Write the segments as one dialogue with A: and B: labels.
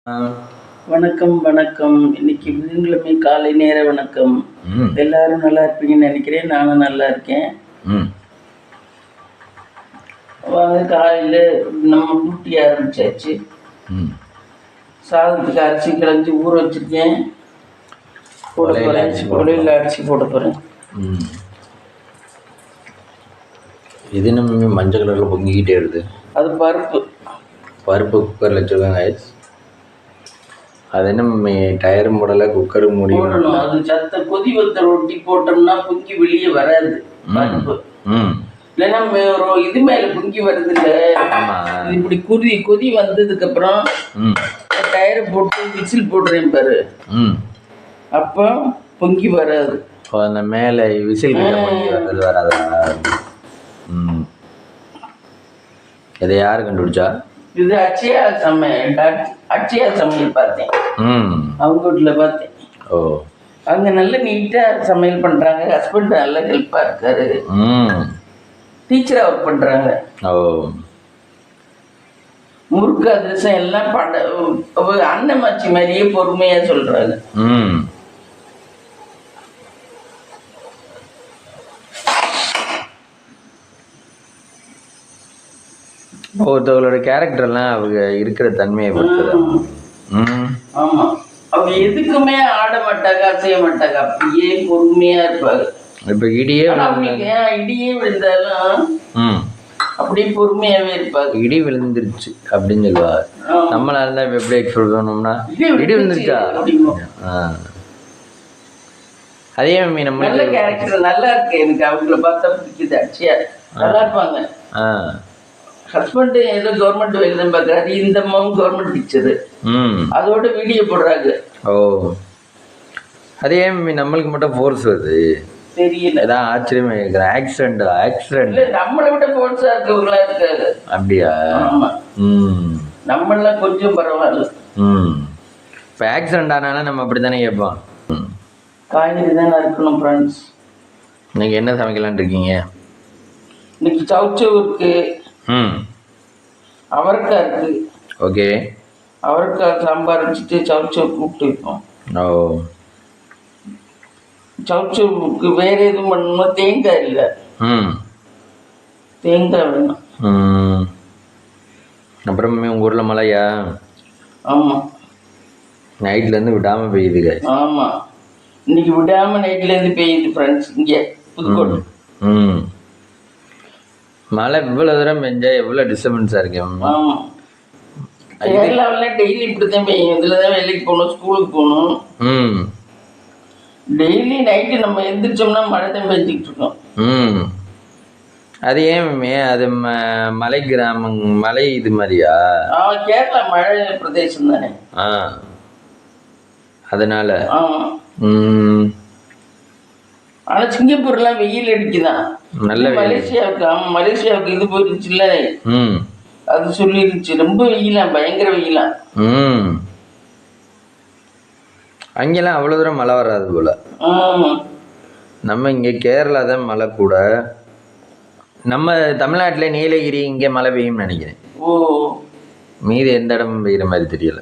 A: ஆ.
B: வணக்கம் வணக்கம். இன்னைக்கு புதன்கிழமை காலை நேர வணக்கம்.
A: ம்.
B: எல்லாரும் நல்லா இருப்பீங்கன்னு நினைக்கிறேன். நானும் நல்லா இருக்கேன்.
A: ம்.
B: வாங்க, காலையில் நம்ம டியூட்டி ஆரம்பிச்சாச்சு.
A: ம்.
B: சாதத்துக்கு அரிசி கிளஞ்சி ஊற வச்சுருக்கேன். போட
A: உலையில
B: போகிறேன்.
A: அரிசி போட
B: உலையில் அரிசி போட போகிறேன்.
A: ம். இது நம்ம மஞ்சள் கலரில் பொங்கிக்கிட்டே வருது.
B: அது பருப்பு.
A: பருப்பு குக்கரில் வச்சுருக்காங்க ஐஸ். அது என்ன டயரும் போடலை, குக்கரும் முடியும்.
B: போடணும். அது சத்த கொதி வந்த ரொட்டி போட்டோம்னா பொங்கி வெளியே வராது பருப்பு.
A: ம்.
B: இல்லைன்னா ஒரு இது மேலே பொங்கி வருது இல்லை.
A: ஆமாம்.
B: இப்படி கொதி வந்ததுக்கப்புறம்
A: ம்.
B: டயரை போட்டு விசில் போடுறேன் பாரு.
A: ம்.
B: அப்போ பொங்கி வராது.
A: இப்போ அந்த மேலே விசில் கிட்ட பொங்கி வர்றது வராதா? ம். இதை யார் கண்டுபிடிச்சா?
B: இது அட்சயா சமையல் பார்த்தேன்.
A: ம்.
B: அவங்க வீட்டில் பார்த்தேன்.
A: ஓ.
B: அவங்க நல்ல நீட்டாக சமையல் பண்ணுறாங்க. ஹஸ்பண்ட் நல்ல ஹெல்ப்பாக இருக்காரு.
A: ம்.
B: டீச்சராக ஒர்க் பண்ணுறாங்க.
A: ஓ.
B: முறுக்கு அதிரசம் எல்லாம் அன்னமாச்சி மாதிரியே பொறுமையாக சொல்கிறாங்க.
A: ம். ஒருத்தவங்களோட கேரக்டர்லாம் அவங்க இருக்கிற தன்மையை பொறுத்தது. ம்.
B: ஆமாம். அவங்க எதுக்குமே ஆட மாட்டாங்க, அசைய மாட்டாங்க. அப்படியே பொறுமையாக இருப்பாங்க.
A: இப்போ இடியே
B: இடியே விழுந்தாலும்
A: ம்
B: அப்படியே பொறுமையாகவே இருப்பாங்க.
A: இடி விழுந்துருச்சு அப்படின்னு சொல்லுவாங்க. நம்மளால இருந்தால் இப்போ எப்படி எக்ஸ்பிரஸ் பண்ணோம்னா இடி விழுந்துருச்சா? அதே மம்மி நம்ம
B: நல்ல கேரக்டர் நல்லா இருக்கு. எனக்கு அவங்கள பார்த்தா பிடிக்குது. அட்சயா நல்லா இருப்பாங்க. ஹஸ்பண்ட் ஏதோ கவர்மெண்ட் வேலை தான் பார்க்குறாரு. இந்த அம்மாவும் கவர்மெண்ட் டீச்சரு. அதோட வீடியோ போடுறாங்க.
A: ஓ. அதே மம்மி நம்மளுக்கு மட்டும் ஃபோர்ஸ் வருது
B: தெரியல.
A: அதான் ஆச்சரியமா இருக்கிற ஆக்சிடென்ட்
B: நம்மளை விட ஃபோர்ஸா இருக்கவங்களா இருக்காரு.
A: அப்படியா?
B: நம்மளாம் கொஞ்சம் பரவாயில்ல.
A: இப்போ ஆக்சிடென்ட் ஆனாலும் நம்ம அப்படி தானே கேட்போம்.
B: காய்கறி தானே இருக்கணும் ஃப்ரெண்ட்ஸ்.
A: இன்னைக்கு என்ன சமைக்கலான் இருக்கீங்க?
B: இன்னைக்கு சவுச்சவ் இருக்கு. அவரைக்காய் இருக்கு.
A: ஓகே.
B: அவரைக்காய் சாம்பார் வச்சுட்டு சவுச்சவ் கூப்பிட்டு வைப்போம்.
A: ஓ.
B: சவுச்சவுக்கு வேற எதுவும் பண்ணணும்னா தேங்காய் இல்லை. தேங்காய் வேணும்.
A: அப்புறம் உங்கள் ஊரில் மழையா?
B: ஆமாம்.
A: நைட்லேருந்து விடாமல் பெய்யுதுங்க.
B: ஆமாம், இன்னைக்கு விடாமல் நைட்லேருந்து பெய்யுது ஃப்ரெண்ட்ஸ். இங்கே புதுக்கோட்டை.
A: மழை இவ்வளோ தூரம் பெஞ்சா எவ்வளோ டிஸ்டர்பன்ஸாக இருக்கு.
B: ஆமாம், கேரளாவில் டெய்லி இப்படி தான் பெய்யும். இதில் தான் வேலைக்கு போகணும், ஸ்கூலுக்கு போகணும். டெய்லி நைட்டு நம்ம எந்திரிச்சோம்னா மழை தான் பெஞ்சிக்கிட்டு இருக்கோம்.
A: அது ஏன் அது மலை கிராமம், மலை இது மாதிரியா?
B: கேரளா மழை பிரதேசம் தானே.
A: அதனால.
B: ஆனால் சிங்கப்பூர்லாம் வெயில் அடிக்குதான்.
A: நல்ல
B: மலேசியாவுக்கு. மலேசியாவுக்கு இது போயிருச்சுல்ல, அது சொல்லிருச்சு ரொம்ப வெயிலாம், பயங்கர வெயிலாம்.
A: அங்கெல்லாம் அவ்வளோ தூரம் மழை வராது போல. நம்ம இங்கே கேரளா தான் மழை கூட. நம்ம தமிழ்நாட்டில் நீலகிரி இங்கே மழை பெய்யும்னு நினைக்கிறேன்.
B: ஓ. மீதி
A: எந்த இடமும் பெய்கிற மாதிரி தெரியல.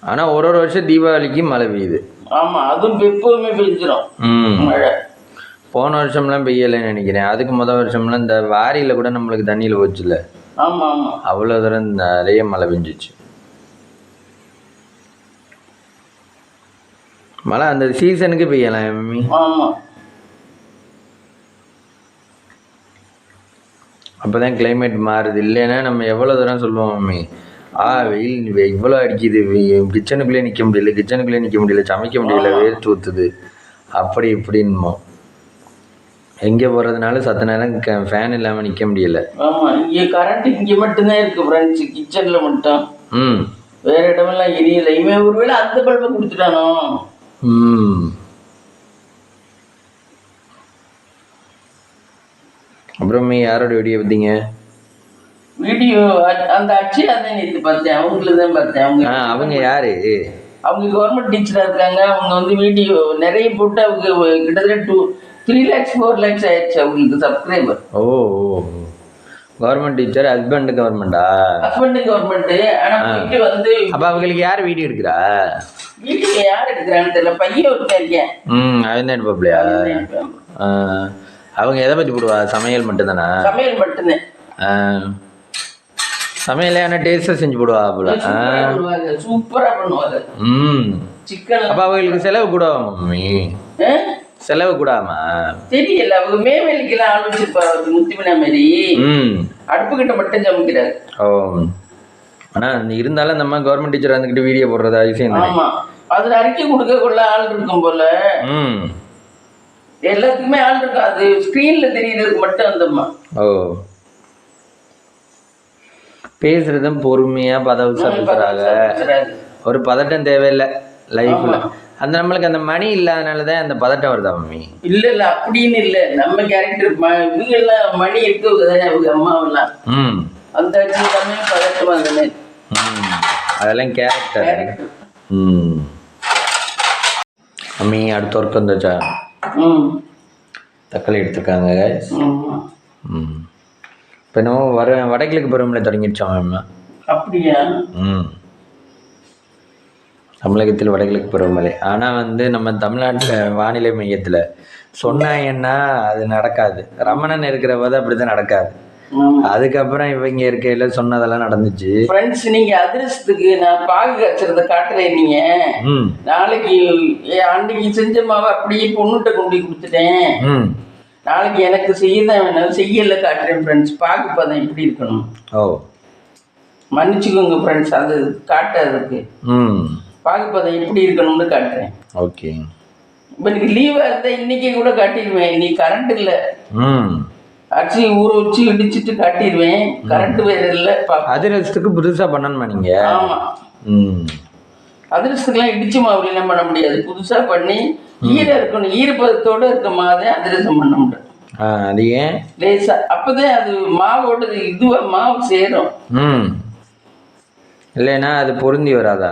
A: ஆனால் ஒரு வருஷம் தீபாவளிக்கு மழை பெய்யுது.
B: ஆமாம், அதுவும் எப்பவுமே பெஞ்சிடும் மழை.
A: போன வருஷம்லாம் பெய்யலைன்னு நினைக்கிறேன். அதுக்கு முதல் வருஷம்லாம் இந்த வாரியில் கூட நம்மளுக்கு தண்ணியில் போச்சுல்ல.
B: ஆமாம் ஆமாம்,
A: அவ்வளோ தூரம் நிறைய மழை பெஞ்சிச்சு. மழை அந்த சீசனுக்கு பெய்யலாம் மம்மி.
B: ஆமாம்,
A: அப்போதான் கிளைமேட் மாறுது. இல்லைன்னா நம்ம எவ்வளோ தூரம் சொல்லுவோம் மம்மி, வெயில் இவ்வளோ அடிக்குது, கிச்சனுக்குள்ளே நிற்க முடியல, சமைக்க முடியல, வேர்த்து ஊற்றுது, அப்படி இப்படின்மோ. எங்கே போகிறதுனால சத்த நேரம் ஃபேன் இல்லாமல் நிற்க முடியல.
B: ஆமாம், இங்கே கரண்ட் இங்கே மட்டும்தான் இருக்குது ஃப்ரெண்ட்ஸ், கிச்சனில் மட்டும். வேற இடமெல்லாம் எரியல. இவன் ஒருவேளை அந்த பல்பை கொடுத்துட்டானோ.
A: அப்புறம் யாரோட வீடியோ பார்த்தீங்க?
B: வீடியோ அந்த அட்சயா தான் நேற்று பார்த்தேன். அவங்கள தான் பார்த்தேன்.
A: அவங்க யாரு?
B: அவங்க கவர்மெண்ட் டீச்சராக இருக்காங்க. அவங்க வீடியோ நிறைய போட்டு அவங்க கிட்டத்தட்ட 3 lakhs 4 lakhs ஆயிடுச்சு அவங்களுக்கு சப்ஸ்கிரைபர்.
A: ஓ. கவர்மெண்ட் டீச்சர், ஹஸ்பண்ட் கவர்மெண்டா?
B: Husband government. ஆனா வீட்டு வந்து
A: அப்ப அவங்களுக்கு யார் வீடியோ எடுக்கிறா?
B: வீட்டுக்கு யார் எடுக்கிறான்னு தெரியல, பையன் ஒருத்தன் இருக்கேன்.
A: அவன் தான் எடுப்பாப்லையா? அவங்க எதை பத்தி போடுவா? சமையல் மட்டும்தானா?
B: சமையல் மட்டும்தான்.
A: சமையல ஆனால் டேஸ்ட்டாக செஞ்சு போடுவா போல.
B: சூப்பரா பண்ணுவாங்க. சிக்கன்.
A: அப்ப அவங்களுக்கு செலவு கூடவா மம்மி? செலவு கூடாமா?
B: தெரியல, அவங்க மேவேலிக்கெல்லாம் ஆள் வச்சிருப்பாரு முத்துமினா மாரி. அடுப்பு கிட்ட மட்டும் சமைக்கிறாரு.
A: ஓ, ஆனா இருந்தாலும் அந்த அம்மா கவர்மெண்ட் டீச்சர் வந்துக்கிட்டு வீடியோ போடுறது அதிசயம்.
B: ஆமா, அதுல அறிக்கை கொடுக்க கொள்ள ஆள் இருக்கும் போல. எல்லாத்துக்குமே ஆள் இருக்கும், அது ஸ்கிரீன்ல தெரியறதுக்கு மட்டும் அந்த அம்மா.
A: ஓ, பேசுறதும் பொறுமையா பதவிசா பேசுறாங்க. ஒரு பதட்டம் தேவையில்லை லைஃப்ல. அந்த நம்மளுக்கு அந்த மணி இல்லாதனாலதான் அந்த பதட்டம் வருதா மம்மி?
B: இல்ல இல்ல, அப்படின்னு இல்ல. நம்ம கேரக்டர் இவங்க எல்லாம் மணி இருக்குதானே, அவங்க அம்மாவெல்லாம் அந்த பதட்டமா தானே.
A: அதெல்லாம் கேரக்டர். மம்மி அடுத்த ஒர்க் வந்துச்சா? தக்காளி எடுத்துருக்காங்க. இப்போ என்னமோ வடகிழக்கு பருவமழை தொடங்கிடுச்சோம் மேம்.
B: அப்படியா?
A: தமிழகத்தில் வடகிழக்கு பருவமழை. ஆனால் வந்து நம்ம தமிழ்நாட்டில் வானிலை மையத்தில் சொன்னாங்கன்னா அது நடக்காது. ரமணன் இருக்கிற போது அப்படி தான் நடக்காது. அதுக்கப்புறம் இவங்க இருக்கையில் சொன்னதெல்லாம் நடந்துச்சு.
B: ஃப்ரெண்ட்ஸ், நீங்கள் அதிர்ஷ்டத்துக்கு நான் பாகு காய்ச்சறதை காட்டுறேன். நீங்கள் நாளைக்கு அன்னைக்கு செஞ்ச மாவை அப்படியே பொண்ணுகிட்ட கொண்டு போய் கொடுத்துட்டேன். நாளைக்கு எனக்கு செய்யதான் வேணும், செய்யல காட்டுறேன் ஃப்ரெண்ட்ஸ். பாகு பதம் எப்படி இருக்கணும்.
A: ஓ,
B: மன்னிச்சுக்கோங்க ஃப்ரெண்ட்ஸ், அது காட்டுறதுக்கு பாகுப்பதம் எப்படி இருக்கணும்னு காட்டுறேன்.
A: ஓகே.
B: இப்போ எனக்கு லீவாக இருந்தால் இன்றைக்கி கூட காட்டிடுவேன். நீ கரண்ட் இல்லை, அரிசி ஊற வச்சு இடிச்சிட்டு காட்டிடுவேன். கரண்ட் வேறு இல்லை.
A: அதிரசத்துக்கு புதுசாக பண்ணணுமா நீங்கள்?
B: ஆமாம், அதிரசத்துக்குலாம் இடிச்சு மாவுல என்ன பண்ண முடியாது. புதுசாக பண்ணி ஈரம் இருக்கணும், ஈரப்பதத்தோடு இருக்க மாதிரி அதிரசம் பண்ண முடியும்.
A: அது ஏன்?
B: லேசா அப்போதான் அது மாவோட இதுவாக மாவு சேரும்.
A: இல்லைன்னா அது பொருந்தி வராதா?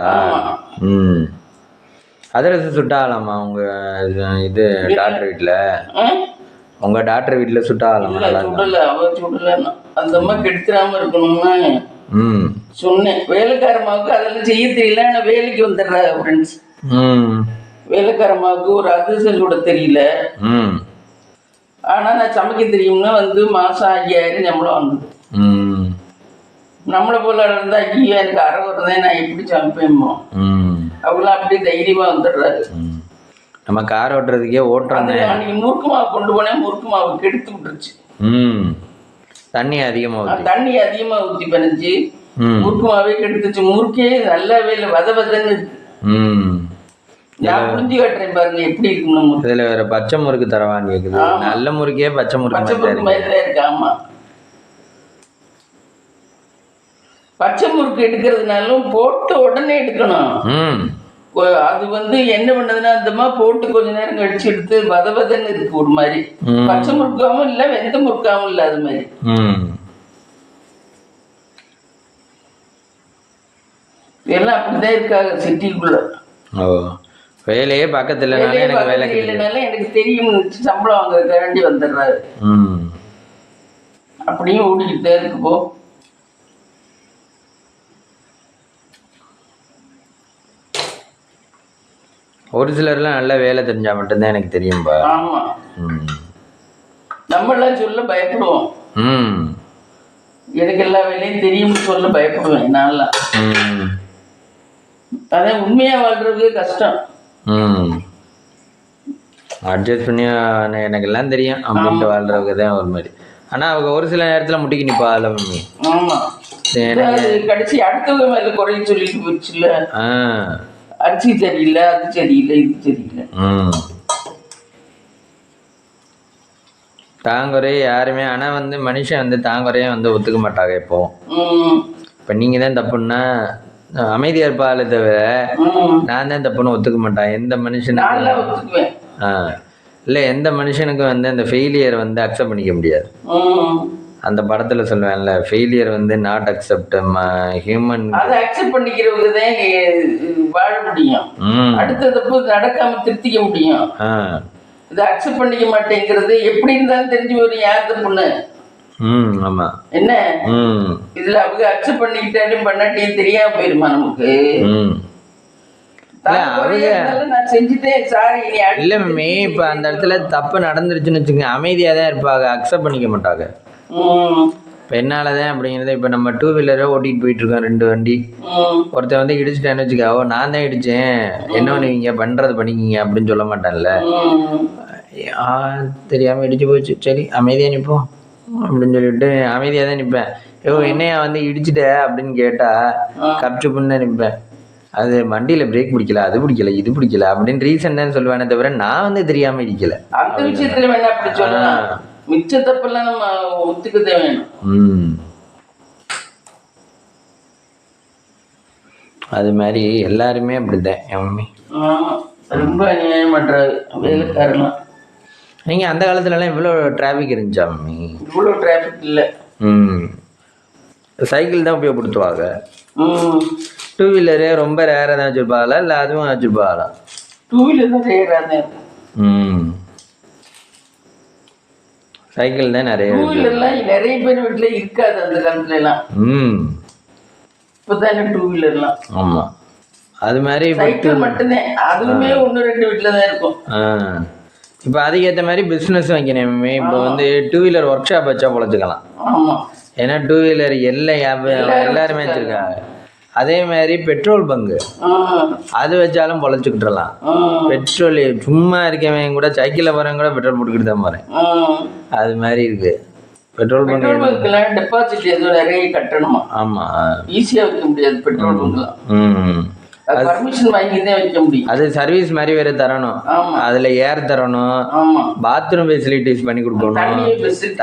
A: அதிரசம் சுட்டாகலாமா உங்கள் இது டாக்டர் வீட்டில்? உங்கள் டாக்டர் வீட்டில் சுட்டாகலாமா?
B: சுடலை, அவ சுடலை. அந்த அம்மா கெடுத்துடாமல் இருக்கணும்னு சொன்னேன். வேலைக்காரமாவுக்கு அதெல்லாம் செய்ய தெரியல. ஆனால் வேலைக்கு வந்துடுறா ஃப்ரெண்ட்ஸ். வேலைக்காரமாவுக்கு ஒரு அதிரசம் சுட தெரியல. ஆனால் நான் சமைக்க தெரியும்னா வந்து மாதம் 5000 சம்பளம் வாங்குது. நம்மளை போல இருந்தா ஐயோ எனக்கு அரை வருதேன், நான் எப்படி சமைப்பேமோ. அவங்களாம் அப்படி தைரியமா வந்துடுறாரு.
A: நம்ம கார் ஓட்டுறதுக்கே ஓட்டுறாங்க.
B: அன்னைக்கு முறுக்கு மாவு கொண்டு போனேன், முறுக்கு மாவு கெடுத்து விட்டுருச்சு.
A: தண்ணி அதிகமாக
B: ஊற்றி பண்ணிச்சு. முறுக்கு மாவே கெடுத்துச்சு. முறுக்கே நல்லாவே இல்லை, வதன்னு இருக்கு. நான் புரிஞ்சு காட்டுறேன் பாருங்க எப்படி இருக்கணும்.
A: இதுல வேற பச்சை முறுக்கு தரவான்னு கேக்குது. நல்ல முறுக்கே பச்சை முறுக்கு
B: மாதிரி தான் இருக்கு. ஆமா, பச்சை முறுக்கு எடுக்கிறதுனாலும் போட்டு உடனே எடுக்கணும். அது வந்து என்ன பண்ணதுன்னா அந்த மாதிரி போட்டு கொஞ்ச நேரம் கழிச்சு எடுத்து வதன்னு இருக்கு ஒரு மாதிரி. பச்சை முறுக்காவும் இல்லை, வெந்த முறுக்காவும் இல்லை. அது மாதிரி எல்லாம் அப்படிதான் இருக்காங்க சிட்டிக்குள்ள.
A: வேலையே பக்கத்துல
B: இல்லைனாலும் எனக்கு தெரியும், சம்பளம் வாங்குறதுக்காண்டி வந்துடுறாரு. அப்படியும் ஓடிக்கிட்டே இருக்கு. போ,
A: ஒரு சிலர்லாம் நல்ல வேலை தெரிஞ்சா மட்டும்தான் எனக்கு தெரியும்பா.
B: ஆமா, நம்ம எல்லாம் சொல்ல பயப்படுவோம். எனக்கு எல்லா வேலையும் தெரியும்னு சொல்ல பயப்படுவேன் நான்லாம். அதான் உண்மையா வாழ்றது கஷ்டம்.
A: அட்ஜஸ்ட் பண்ணி எனக்கு எல்லாம் தெரியும் அப்படின்ட்டு வாழ்றவங்க தான் ஒரு மாதிரி. ஆனா அவங்க ஒரு சில நேரத்துல முட்டிக்கு நிப்பா. அதில் மம்மி
B: கடைசி அடுத்தவங்க மேல குறைய சொல்லிட்டு போச்சுல. அரிசி சரியில்லை, அது சரியில்லை, இது சரியில்லை.
A: தாங்குறைய யாருமே, ஆனால் வந்து மனுஷன் வந்து தாங்குறைய வந்து ஒத்துக்க மாட்டாங்க. இப்போ இப்போ நீங்கள் தான் தப்புன்னா அமைதியாக இருப்பாளே தவிர நான் தான் தப்புன்னு ஒத்துக்க மாட்டான் எந்த மனுஷனுக்கு. இல்லை, எந்த மனுஷனுக்கும் வந்து அந்த ஃபெயிலியர் வந்து அக்செப்ட் பண்ணிக்க முடியாது. அந்த படத்துல சொல்லுவேன்ல, ஃபெயிலியர் வந்து நாட் அக்செப்ட் ஹியூமன்.
B: அதை அக்செப்ட் பண்ணிக்கிறவங்க தான் வாழ முடியும். அடுத்த தப்பு நடக்காம திருத்திக்க முடியும். இதை அக்செப்ட் பண்ணிக்க மாட்டேங்கிறது எப்படி இருந்தாலும் தெரிஞ்சு வரும் யார் தப்புன்னு.
A: ஆமாம்.
B: என்ன இதுல அவங்க அக்செப்ட் பண்ணிக்கிட்டாலும் பண்ணாட்டியும் தெரியாம போயிருமா நமக்கு? நான் செஞ்சுட்டேன் சாரி.
A: இல்லை மேம், இப்போ அந்த இடத்துல தப்பு நடந்துருச்சுன்னு வச்சுங்க, அமைதியாக தான் இருப்பாங்க, அக்செப்ட் பண்ணிக்க மாட்டாங்க. இப்போ என்னால் தான் அப்படிங்கிறத, இப்போ நம்ம 2 வீலரை ஓட்டிகிட்டு போயிட்டுருக்கோம் 2 வண்டி, ஒருத்தர் வந்து இடிச்சிட்டேன்னு வச்சுக்கோ, நான் தான் இடித்தேன், என்ன பண்ணுவீங்க, பண்ணுறது பண்ணிக்கிங்க அப்படின்னு சொல்ல மாட்டேன்ல. தெரியாமல் இடிச்சு போச்சு, சரி அமைதியாக நிற்போம் அப்படின்னு சொல்லிட்டு அமைதியாக தான் நிற்பேன். என்னையா வந்து இடிச்சிட்ட அப்படின்னு கேட்டால் கப்சுப்புன்னு தான் நிற்பேன். அது வண்டியில் பிரேக் பிடிக்கல, அது பிடிக்கல, இது பிடிக்கல அப்படின்னு ரீசன் தான் சொல்லுவேனே தவிர நான் வந்து தெரியாமல் இடிக்கல.
B: அந்த விஷயத்துல வேணா அப்படி சொல்லலாம், மிச்ச தப்பெல்லாம் நம்ம ஒத்துக்கதே வேணும்.
A: அது மாதிரி எல்லாருமே அப்படிதான் என் மம்மி.
B: ரொம்ப அநியாயம் பண்றாரு வேலைக்காரலாம்.
A: நீங்கள் அந்த காலத்துலலாம் இவ்வளோ டிராஃபிக் இருந்துச்சா மம்மி?
B: இவ்வளோ டிராஃபிக் இல்லை.
A: சைக்கிள் தான் உபயோகப்படுத்துவாங்க. 2 வீலரு ரொம்ப ரேராக தான் வச்சுருப்பாங்களா, இல்லை அதுவும் வச்சுருப்பாங்களா?
B: 2 வீலர் தான் ரேராக தான் இருக்கும்.
A: சைக்கிள் தான் நிறைய.
B: 2 வீலர்லாம் நிறைய பேர் வீட்டில் இருக்காது அந்த காலத்துலலாம். இப்போ தானே 2 வீலர்லாம்.
A: ஆமாம், அது மாதிரி
B: சைக்கிள் மட்டும்தான், அதுவுமே 1-2 வீட்டில் தான் இருக்கும்.
A: இப்போ அதுக்கேற்ற மாதிரி பிஸ்னஸ் வைக்கணும். இப்போ வந்து 2 வீலர் ஒர்க் ஷாப் வச்சா பொழைச்சிக்கலாம்.
B: ஆமாம்,
A: ஏன்னா 2 வீலர் எல்லாருமே வச்சுருக்காங்க. அதே மாதிரி பெட்ரோல் பங்கு அது வச்சாலும் பொழைச்சிக்கிட்டுலாம். பெட்ரோல் சும்மா இருக்கவன் கூட சைக்கிளில் போகிறவங்க கூட பெட்ரோல் போட்டுக்கிட்டு தான் போகிறேன். அது மாதிரி இருக்கு பெட்ரோல் பங்கு.
B: டெபாசிட் எதுவும் நிறைய கட்டணுமா?
A: ஆமாம்,
B: ஈஸியாக வைக்க முடியாது பெட்ரோல் பங்க்லாம். பர்மிஷன் வாங்கி தான் வைக்க முடியும்.
A: அது சர்வீஸ் மாதிரி வேற தரணும், அதுல ஏர் தரணும், பாத்ரூம் ஃபெசிலிட்டிஸ் பண்ணி கொடுக்கணும்,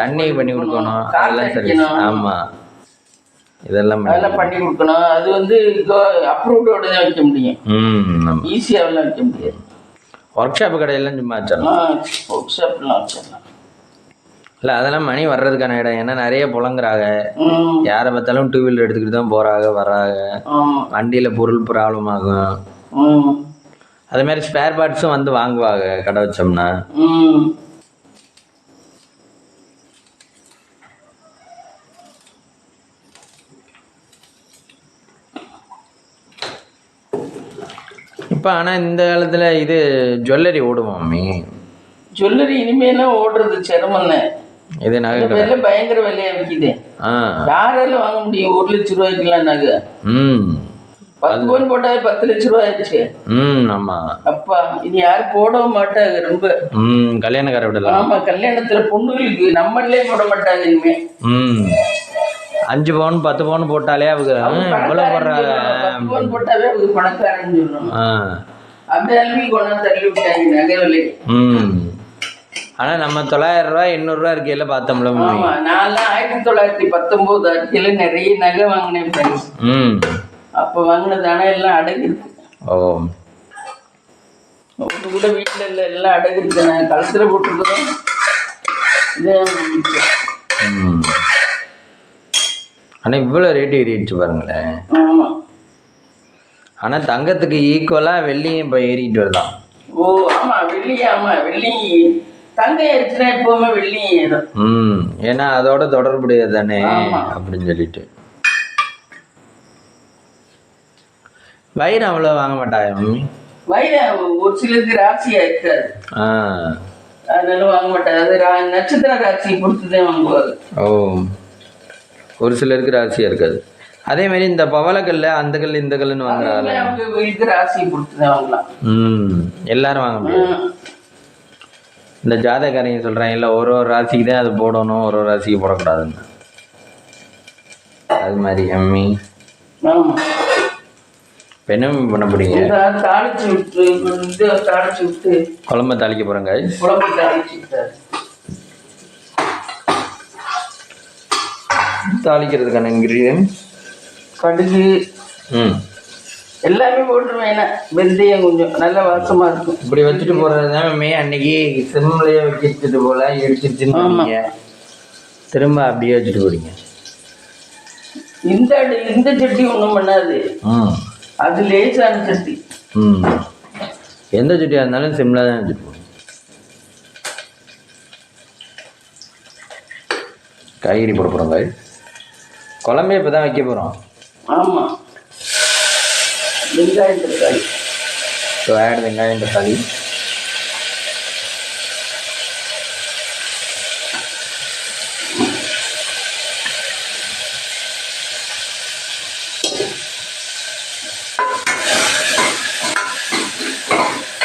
A: தண்ணி பண்ணி கொடுக்கணும், அதெல்லாம் சர்வீஸ். ஆமா, இதெல்லாம்
B: பண்ணி கொடுக்கணும். அது வந்து அப்ரூவ்டோட தான் வைக்க முடியும், ஈஸியாகலாம் வைக்க முடியாது.
A: ஒர்க் ஷாப் கடையெல்லாம் சும்மா வச்சிடலாம்,
B: ஒர்க் ஷாப்லாம் வச்சிடலாம்.
A: இல்லை அதெல்லாம் மணி வர்றதுக்கான இடம். ஏன்னா நிறைய புலங்குறாங்க, யாரை பார்த்தாலும் 2 வீலர் எடுத்துக்கிட்டு தான் போகிறாங்க வர்றாங்க, வண்டியில் பொருள் ப்ராப்ளம் ஆகும். அது மாதிரி ஸ்பேர் பார்ட்ஸும் வந்து வாங்குவாங்க கடை வச்சோம்னா. இப்போ ஆனால் இந்த காலத்தில் இது ஜுவல்லரி ஓடுவோம் மம்மி.
B: ஜுவல்லரி இனிமேலாம் ஓடுறது சிரமம் தான்.
A: இது நகை
B: விலை பயங்கர விலையா விற்கிது. யாராலும் வாங்க முடியும் 1 லட்ச ரூபாய்க்குலாம் நகை? 10 பவுன் போட்டாவே 10 லட்ச ரூபாய் ஆயிடுச்சு.
A: ஆமா
B: அப்பா, இது யாரும் போடவும் மாட்டாங்க. ரொம்ப
A: கல்யாணக்கார விடலாம்.
B: ஆமா, கல்யாணத்துல பொண்ணுகளுக்கு நம்மளே போட மாட்டாங்க இனிமே.
A: 5 பவுன் 10 பவுன் போட்டாலே அவங்க எவ்வளவு போடுறாங்க.
B: 10 பவுன் போட்டாவே அவங்க பணக்காரன்னு சொல்லணும். அந்த அளவுக்கு கொண்டாந்து தள்ளி விட்டாங்க நகை விலை.
A: ஆனா நம்ம 900 ரூபாய் 800 ரூபாய் இருக்கையில பார்த்தோம்ல.
B: ஆமா, நான் 1919 இருக்கையில நிறைய நகை வாங்கினேன் ஃப்ரெண்ட்ஸ். அப்ப வாங்கினது ஆனா எல்லாம் அடகு இருக்கு. ஒன்று கூட வீட்டுல இல்ல, எல்லாம் அடகு இருக்கு. நான் கழுத்துல போட்டிருக்கோம்.
A: ஆனா இவ்வளவு ரேட்டு ஏறிடுச்சு பாருங்களேன்.
B: ஆமா,
A: ஆனா தங்கத்துக்கு ஈக்குவலா வெள்ளியும் இப்ப ஏறிட்டு வரலாம்.
B: ஆமா, வெள்ளி. ஆமா, வெள்ளி தங்கம் ஏறிச்சுன்னா எப்பவுமே வெள்ளி ஏறும்.
A: ஏன்னா அதோட தொடர்புடையது தானே அப்படின்னு சொல்லிட்டு. வைரம் அவ்வளவு வாங்க மாட்டாங்க மம்மி.
B: வைரம் ஒரு சிலருக்கு ராசியா இருக்காது, அதனால வாங்க மாட்டாங்க. அது நட்சத்திர ராசியை பொறுத்துதான் வாங்குவாங்க.
A: ஒரு சிலருக்கு ராசியா இருக்காது. அதே மாதிரி இந்த பவளக்கல்ல அந்த கல் இந்த கல்லுன்னு வாங்குறாங்க,
B: அவங்க ராசியை பொறுத்துதான் வாங்கலாம்.
A: எல்லாரும் வாங்க முடியாது. இந்த ஜாதகாரங்க சொல்றாங்க இல்லை ஒரு ராசிக்கு தான் அது போடணும், ஒரு ராசிக்கு போடக்கூடாதுன்னு. அது மாதிரி அம்மி இப்போ என்ன பண்ண போறீங்க?
B: தாளிச்சு விட்டு
A: குழம்பு தாளிக்க போறேங்க.
B: குழம்பு தாளிச்சு விட்டாரு.
A: தாளிக்கிறதுக்கான இன்கிரீடியன்ட்
B: கடுகு எல்லாமே போட்டுருவேன். வெந்தயம் கொஞ்சம் நல்ல வாசமா இருக்கும்.
A: இப்படி வச்சுட்டு போறது தான் அன்னைக்கு சிம்லையே வச்சுட்டு போல எடுத்துருச்சுன்னு திரும்ப அப்படியே வச்சுட்டு போறீங்க.
B: இந்த சட்டி ஒன்றும் பண்ணாது, அது லேசான சட்டி.
A: எந்த சட்டியாக இருந்தாலும் சிம்லா தான் வச்சுட்டு போகணும். காய்கறி போட போகிறோம் காய். குழம்பே இப்போ தான் வைக்க போகிறோம்.
B: ஆமாம், வெங்காயம் தக்காளி.
A: ஸோ ஆட் வெங்காயம் தக்காளி.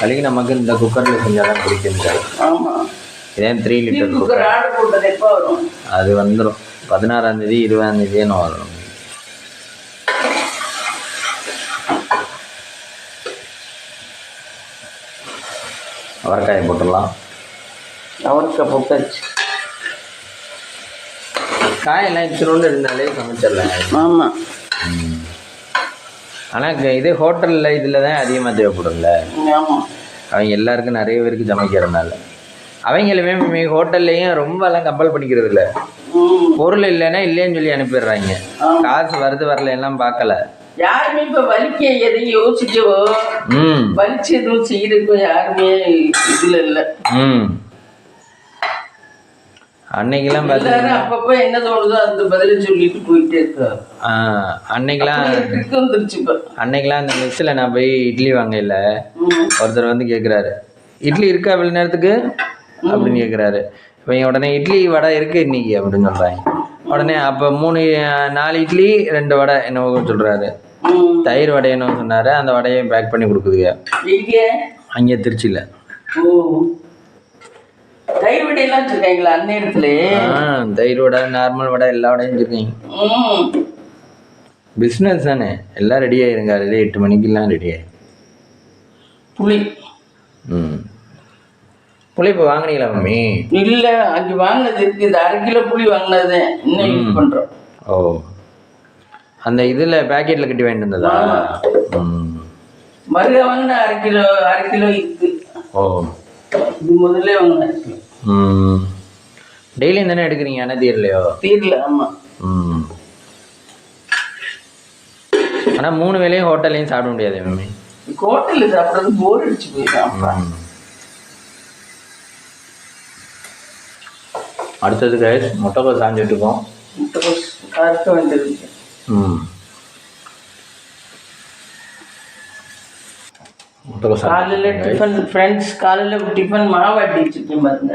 A: கழுகி நமக்கு இந்த குக்கரில் செஞ்சால் தான் பிடிக்கும் காய்.
B: ஆமாம்,
A: இதே 3 லிட்டர்
B: குக்கர் ஆர்டர் போட்டது எப்போ வரும்?
A: அது வந்துடும் 16ஆம் தேதி 20ஆம் தேதின்னு வரும். அவரைக்காயை போட்டுடலாம்.
B: அவரைக்காய் போட்டாச்சு.
A: காயெல்லாம் இத்தினோண்டு இருந்தாலே சமைச்சிடலாம்.
B: ஆமாம்.
A: ஆனால் இது ஹோட்டலில் இதில் தான் அதிகமாக தேவைப்படும்ல.
B: ஆமாம்,
A: அவங்க எல்லாருக்கும் நிறைய பேருக்கு சமைக்கிறதுனால அவங்களுமே ஹோட்டல்லையும் ரொம்பலாம் கம்பல் பண்ணிக்கிறது இல்லை. பொருள் இல்லைன்னா இல்லைன்னு சொல்லி அனுப்பிடுறாங்க. காசு வருது வரல எல்லாம் பார்க்கல.
B: யாருமே இப்போ வலிக்க எதையும் யோசிக்கவோ வலிச்சு எதுவும் செய்யறதுக்கோ யாருமே இதில் இல்லை.
A: அன்னைக்கெல்லாம்
B: பார்த்தீங்கன்னா அப்பப்போ என்ன தோணுதோ அந்த பதில சொல்லிட்டு போயிட்டே இருக்காரு.
A: அன்னைக்கெல்லாம் அன்னைக்கெல்லாம் அந்த மெஸ்ஸில் நான் போய் இட்லி வாங்கல, ஒருத்தர் வந்து கேட்குறாரு இட்லி இருக்கா இவ்வளோ நேரத்துக்கு அப்படின்னு கேட்குறாரு. இவங்க உடனே இட்லி வடை இருக்கு இன்னைக்கு அப்படின்னு சொல்கிறாங்க. உடனே அப்போ 4 இட்லி 2 வடை என்னவோ சொல்கிறாரு. தயிர் வடை என்ன சொன்னார். அந்த வடையை பேக் பண்ணி கொடுக்குதுங்க அங்கே திருச்சியில்.
B: தயிர் வடையெல்லாம் வச்சுருக்காங்களா அந்நேரத்துல?
A: தயிர் வடை, நார்மல் வடை, எல்லா வடையும் வச்சுருக்கீங்க. பிஸ்னஸ் தானே, எல்லாம் ரெடி ஆயிருங்க. அதில் 8 மணிக்கெல்லாம் ரெடி ஆயிரும்.
B: புளி
A: புளி இப்போ வாங்கினீங்களா மம்மி?
B: இல்லை, அங்கே வாங்கினது இருக்குது. 1/2 கிலோ புளி வாங்கினது இன்னும் யூஸ் பண்ணுறோம்.
A: ஓ, அந்த இதில் பேக்கெட்டில் கட்டி வாங்கிட்டு வந்ததா?
B: மருக வாங்கின 1/2 கிலோ இருக்குது.
A: ஓ,
B: இது முதல்ல வாங்கினேன்.
A: டெய்லியும் தானே எடுக்கிறீங்க? ஆனால் தீரலையோ?
B: தீரல. ஆமாம்.
A: ஆனால் 3 வேளையும் ஹோட்டல்லையும் சாப்பிட முடியாது மம்மி.
B: ஹோட்டலில் சாப்பிட்றது போர் அடிச்சு போயிடும்.
A: அடுத்தது கைஸ் முட்டைக்கோஸ் சாஞ்சிட்டுருக்கோம்.
B: முட்டைக்கோஸ் அறுக்க வேண்டியது. காலையில் டிஃபன் ஃப்ரெண்ட்ஸ், காலையில் டிஃபன் மாவாட்டி வச்சுருக்கேன் பாருங்க.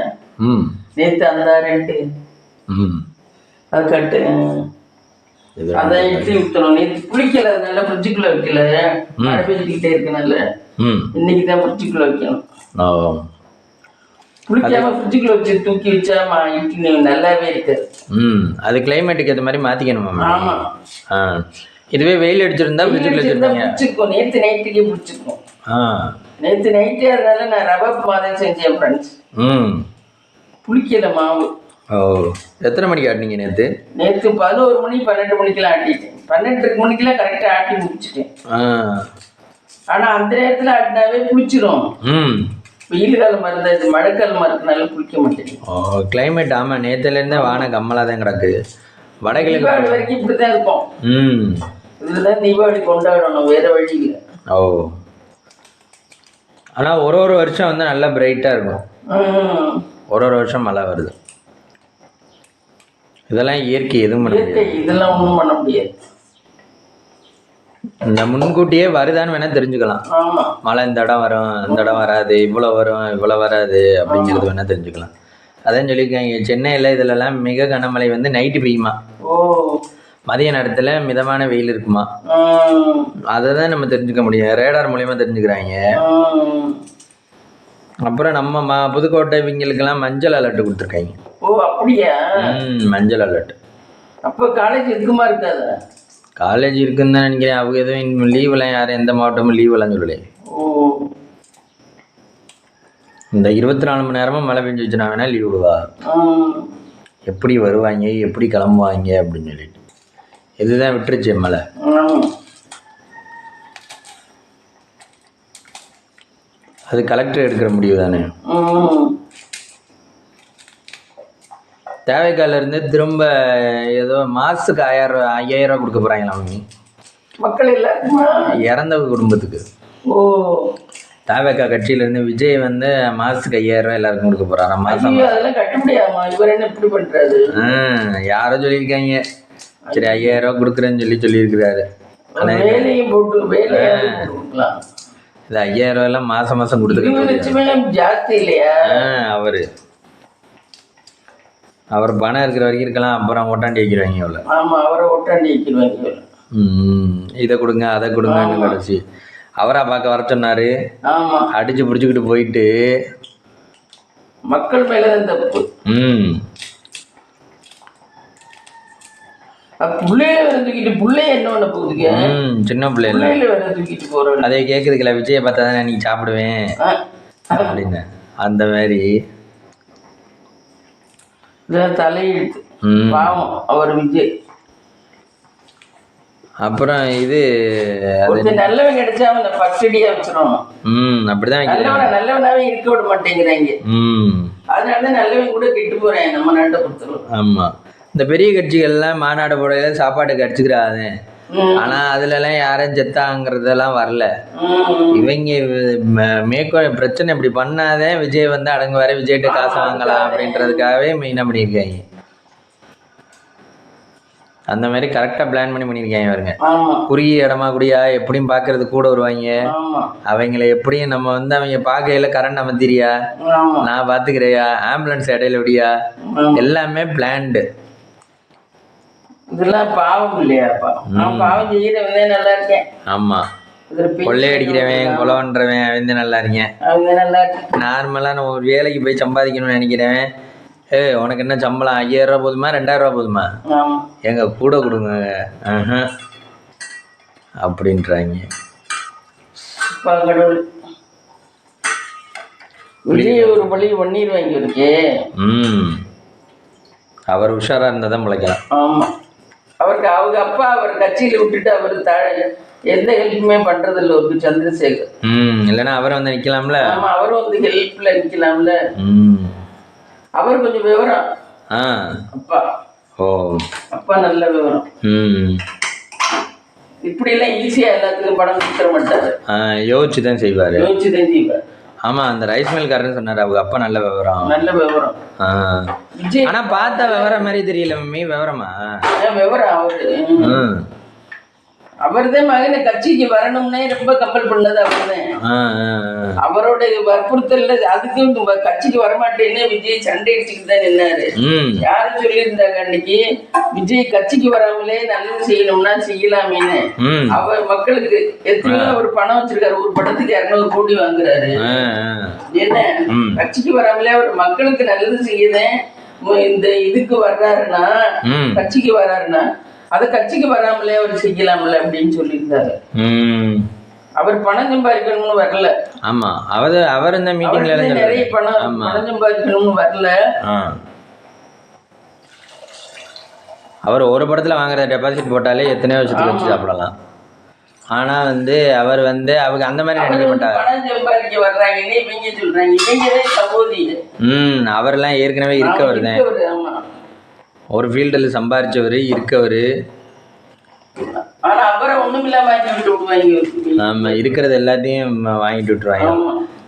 B: நேற்று அந்த 2 அது கட்டு அதான் இட்லி ஊற்றணும். நேற்று குளிக்கல, அதனால ஃப்ரிட்ஜுக்குள்ளே வைக்கல. மழை பெஞ்சிக்கிட்டே இருக்கனால இன்னைக்கு தான் ஃப்ரிட்ஜுக்குள்ளே வைக்கணும். குளிக்காம ஃப்ரிட்ஜுக்குள்ள வச்சு தூக்கி வச்சா இட்லி நல்லாவே இருக்காது.
A: அது கிளைமேட்டுக்கு ஏற்ற மாதிரி மாற்றிக்கணும்.
B: ஆமாம்.
A: இதுவே வெயில் அடிச்சிருந்தா ஃப்ரிட்ஜுக்குள்ள
B: பிடிச்சிருக்கோம். நேற்று நைட்டுக்கே பிடிச்சிருக்கோம். நேற்று நைட்டே அதனால நான் ரவை மாதிரி செஞ்சேன் ஃப்ரெண்ட்ஸ். புளிக்கல மாவு.
A: ஓ, எத்தனை மணிக்கு ஆட்டினீங்க நேற்று?
B: நேற்று 11 மணி 12 மணிக்கெல்லாம் ஆட்டிட்டேன். 12 மணிக்கெல்லாம் கரெக்டாக ஆட்டி முடிச்சிட்டேன். ஆனால் அந்த நேரத்தில் ஆட்டினாவே புளிச்சிடும். வெயில் காலம் இருந்தாச்சு, மழைக்காலம் இருக்கிறனால குளிக்க மாட்டேங்குது.
A: ஓ, கிளைமேட். ஆமாம், நேற்றுலேருந்தே வானம் கம்மலாக தான் கிடக்கு. வடகிழக்கு
B: தீபாவளி வரைக்கும் இப்படி தான் இருக்கும். இதுதான் தீபாவளி கொண்டாடணும், வேற வழி இல்லை.
A: ஓ, ஆனால் ஒரு வருஷம் வந்து நல்லா பிரைட்டாக இருக்கும். ஒரு வருஷம் மழை வருது. இதெல்லாம் இயற்கை, எதுவும் பண்ண முடியாது.
B: இதெல்லாம் ஒன்றும் பண்ண முடியாது.
A: இந்த முன்கூட்டியே வருதான்னு வேணா தெரிஞ்சுக்கலாம். மழை இந்த இடம் வரும், இந்த இடம் வராது, இவ்வளோ வரும், இவ்வளோ வராது அப்படிங்கிறது வேணா தெரிஞ்சுக்கலாம். அதான் சொல்லியிருக்காங்க சென்னையில் இதிலெல்லாம் மிக கனமழை வந்து நைட்டு பெய்யுமா, மதிய நேரத்தில் மிதமான வெயில் இருக்குமா. அதை தான் நம்ம தெரிஞ்சுக்க முடியும், ரேடார் மூலியமாக தெரிஞ்சுக்கிறாங்க. அப்புறம் நம்ம புதுக்கோட்டை இவங்களுக்கெல்லாம் மஞ்சள் அலர்ட் கொடுத்துருக்காங்க.
B: ஓ, அப்படியா?
A: மஞ்சள் அலர்ட்.
B: அப்போ காலேஜ் எதுக்குமா இருக்காது?
A: காலேஜ் இருக்குன்னு தான் நினைக்கிறேன். அவங்க எதுவும் லீவெல்லாம் யாரும் எந்த மாவட்டமும் லீவெல்லாம் சொல்லலையே. இந்த 24 மணி நேரமும் மழை பெஞ்சு வச்சுனா வேணா லீவ் விடுவா. எப்படி வருவாங்க, எப்படி கிளம்புவாங்க அப்படின்னு சொல்லிட்டு இதுதான் விட்டுருச்சு மழை. அது கலெக்டர் எடுக்கிற முடிவு தானே. தேவைக்காலிருந்து திரும்ப ஏதோ மாதத்துக்கு 5000 ரூபா கொடுக்க போகிறாங்களாம்
B: மக்கள் எல்லாருக்குமா?
A: இறந்த குடும்பத்துக்கு.
B: ஓ,
A: தாவேக்கா கட்சியிலேருந்து விஜய் வந்து மாதத்துக்கு 5000 எல்லாருக்கும் கொடுக்க போகிறாராம் மாதம்.
B: ஐயோ அதெல்லாம் கட்ட முடியாமா? இவர் என்ன இப்படி பண்ணுறாரு?
A: யாரோ சொல்லியிருக்காங்க. சரி 5000 கொடுக்குறேன்னு சொல்லியிருக்கிறாரு.
B: வேலையும் போட்டு வேலையாக கொடுக்கலாம்.
A: இது 5000 எல்லாம் மாதம் மாதம்
B: கொடுத்துருக்கேன். ஜாஸ்தி இல்லையா?
A: அவர் பணம் இருக்கிற வரைக்கும் இருக்கலாம், அப்புறம் ஓட்டாண்டி வைக்கிறாங்க அவ்வளோ.
B: ஆமாம், அவரை ஓட்டாண்டி வைக்கிறாங்க.
A: இதை கொடுங்க அதை கொடுங்கன்னு கடைசி அவரா பார்க்க வர சொன்னாரு. அடிச்சு பிடிச்சிக்கிட்டு போயிட்டு
B: மக்கள் மேலதான் தப்பு.
A: சின்ன பிள்ளைல அதை கேட்குதுக்கல விஜயை பார்த்தா தானே நீ சாப்பிடுவேன் அப்படின்னு அந்த மாதிரி
B: தலையெழுத்து பாவம் அவர் விஜய். அப்புறம்
A: இது
B: நல்லவன் கிடைச்சா அவனை பச்சடியா வச்சிரும்.
A: அப்படிதான்
B: நல்லவனாவே இருக்க விட மாட்டேங்கிறாங்க. அதனாலதான் நல்லவன் கூட கெட்டு போறேன் நம்ம நாட்டை பொறுத்தவரை.
A: ஆமா, இந்த பெரிய கட்சிகள்லாம் மாநாடு போடையில சாப்பாட்டுக்கு அடிச்சுக்கிறாங்க. ஆனா அதுல எல்லாம் யாரும் செத்தாங்கிறதெல்லாம் வரல. இவங்க பிரச்சனை இப்படி பண்ணாதே விஜய் வந்து அடங்குவாரு, விஜய்கிட்ட காசு வாங்கலாம் அப்படின்றதுக்காகவே மெயினா பண்ணியிருக்காங்க. அந்த மாதிரி கரெக்டா பிளான் பண்ணியிருக்காங்க பாருங்க. குறுகிய இடமா கூடியா எப்படியும் பாக்குறது கூட வருவாங்க. அவங்கள எப்படியும் நம்ம வந்து அவங்க பார்க்கையில கரண்ட் அமர்த்திரியா, நான் பாத்துக்கிறையா, ஆம்புலன்ஸ் இடையில விடியா, எல்லாமே பிளான்டு.
B: இதெல்லாம் பாவம் இல்லையாப்பா? பாவம் செய்யறவங்க நல்லா இருக்கேன்.
A: ஆமா, கொள்ளையடிக்கிறவன் கொலை பண்றவன் அவங்க நல்லா இருக்கேன். நார்மலா நம்ம ஒரு வேலைக்கு போய் சம்பாதிக்கணும்னு நினைக்கிறவன், உனக்கு என்ன சம்பளம் 5000 போதுமா 2000 போதுமா, எங்க கூட கொடுங்க அப்படின்றாங்க.
B: ஒரு பள்ளி பண்ணிடுவாங்க இருக்கு.
A: அவர் உஷாரா இருந்தாதான் முளைக்கலாம்.
B: ஆமா, அவருக்கு அவங்க அப்பா அவர் கட்சியில விட்டுட்டு அவர் எந்த ஹெல்ப்புமே பண்றது இல்லை ஒரு சந்திரசேகர்.
A: இல்லைன்னா அவரை வந்து நிக்கலாம்ல.
B: ஆமா, அவரும் வந்து ஹெல்ப்ல நிக்கலாம்ல. அவர் கொஞ்சம் விவரம். அப்பா அப்பா நல்ல விவரம். இப்படி எல்லாம் ஈஸியா எல்லாத்துக்கும் படம் கொடுத்துட மாட்டாரு.
A: யோசிச்சுதான் செய்வாரு. ஆமா, அந்த ரைஸ் மில்காரன்னு சொன்னாரு அவங்க அப்பா நல்ல விவரம்.
B: நல்ல விவரம்.
A: ஆனா பார்த்தா விவரம் மாதிரி தெரியல மம்மி. விவரமா?
B: விவரம் அவரு. அவர்தான் மகனை கட்சிக்கு வரணும்னே ரொம்ப கம்பல் பண்ணது அவர்தான். அவரோட வற்புறுத்தல் அதுக்கும் கட்சிக்கு வரமாட்டேன்னு விஜய் சண்டை அடிச்சுக்கிட்டு தான் நின்னாரு. யாரும் சொல்லியிருந்தாங்க அன்னைக்கு விஜய் கட்சிக்கு வராமலே நல்லது செய்யணும்னா செய்யலாமேன்னு. அவர் மக்களுக்கு எத்தனையோ ஒரு பணம் வச்சிருக்காரு, ஒரு படத்துக்கு 200 கோடி வாங்குறாரு. என்ன கட்சிக்கு வராமலே அவர் மக்களுக்கு நல்லது செய்யுதேன். இந்த இதுக்கு வர்றாருன்னா, கட்சிக்கு வர்றாருன்னா அதை கட்சிக்கு வராமலே அவர் செய்யலாம்ல அப்படின்னு சொல்லியிருந்தாரு. அவர் பணம் சம்பாதிக்கணும்னு வரல.
A: ஆமா, அவர் இந்த மீட்டிங்ல
B: நிறைய பணம் சம்பாதிக்கணும்னு வரல.
A: அவர் ஒரு படத்துல வாங்குற டெபாசிட் போட்டாலே எத்தனையோ வருஷத்துக்கு வச்சு சாப்பிடலாம். ஆனா வந்து அவர் வந்து அவங்க அந்த மாதிரி நினைக்க மாட்டாங்க.
B: பணம் சம்பாதிக்க வர்றாங்கன்னு இவங்க சொல்றாங்க. இவங்களே சகோதரி.
A: அவரெல்லாம் ஏற்கனவே இருக்கவர் தான். ஒரு ஃபீல்டில் சம்பாரிச்சவர் இருக்கவர். ஆமா, இருக்கிறது எல்லாத்தையும் வாங்கிட்டு விட்டுருவாங்க.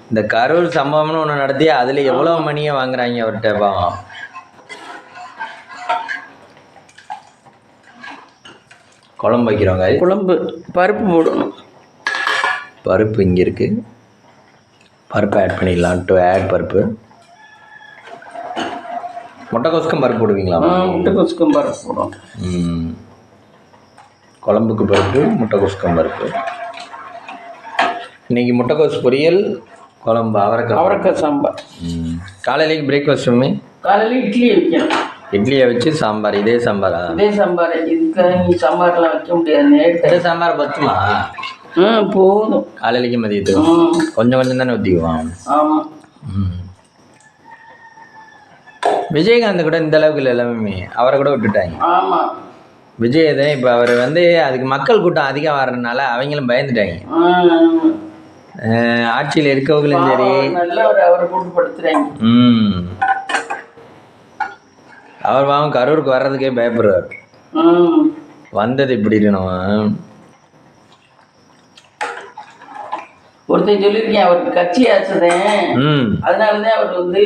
A: இந்த கரூர் சம்பவம்னு ஒன்று நடத்தி அதுல எவ்வளவு மணியை வாங்குறாங்க அவர்கிட்ட. பாவம். குழம்பு வைக்கிறவங்க
B: குழம்பு பருப்பு போடணும்.
A: பருப்பு இங்கே இருக்கு, பருப்பு ஆட் பண்ணிடலாம். டு ஆட் பருப்பு. முட்டைக்கோசுக்கும் பருப்பு போடுவீங்களா?
B: முட்டைக்கோசுக்கும் பருப்பு போடுவோம்.
A: குழம்புக்கு பருப்பு, முட்டைக்கோசுக்கும் பருப்பு. இன்னைக்கு முட்டைக்கோசு பொரியல், குழம்பு,
B: அவரைக்காய் சாம்பார்.
A: காலையிலேக்கு பிரேக்ஃபாஸ்ட்
B: காலையில் இட்லி வைக்கணும்.
A: இட்லியை வச்சு சாம்பார். இதே சாம்பாரா?
B: இதே சாம்பார். இதுக்கு சாம்பார்லாம் வைக்க முடியாது.
A: இதே சாம்பார் பத்துமா?
B: போதும்.
A: காலையிலேக்கு மதியத்துக்கு கொஞ்சம் கொஞ்சம் தானே ஊற்றிக்குவான்.
B: ஆமாம்.
A: விஜயகாந்த் கூட இந்த அளவுக்கு இல்லை எல்லாமே. அவரை கூட விட்டுட்டாங்க.
B: ஆமாம்,
A: விஜய் தான் இப்போ அவர் வந்து அதுக்கு மக்கள் கூட்டம் அதிகம் வர்றதுனால அவங்களும் பயந்துட்டாங்க. ஆட்சியில் இருக்கவங்களும் சரி
B: அவரை கூட்டுப்படுத்துறாங்க.
A: அவர் பாவம் கரூருக்கு வர்றதுக்கே பயப்படுறார். வந்தது இப்படி இருக்கணும்.
B: ஒருத்தன் சொல்லியிருக்கேன், அவருக்கு கட்சி ஆச்சுதேன், அதனாலதான் அவர் வந்து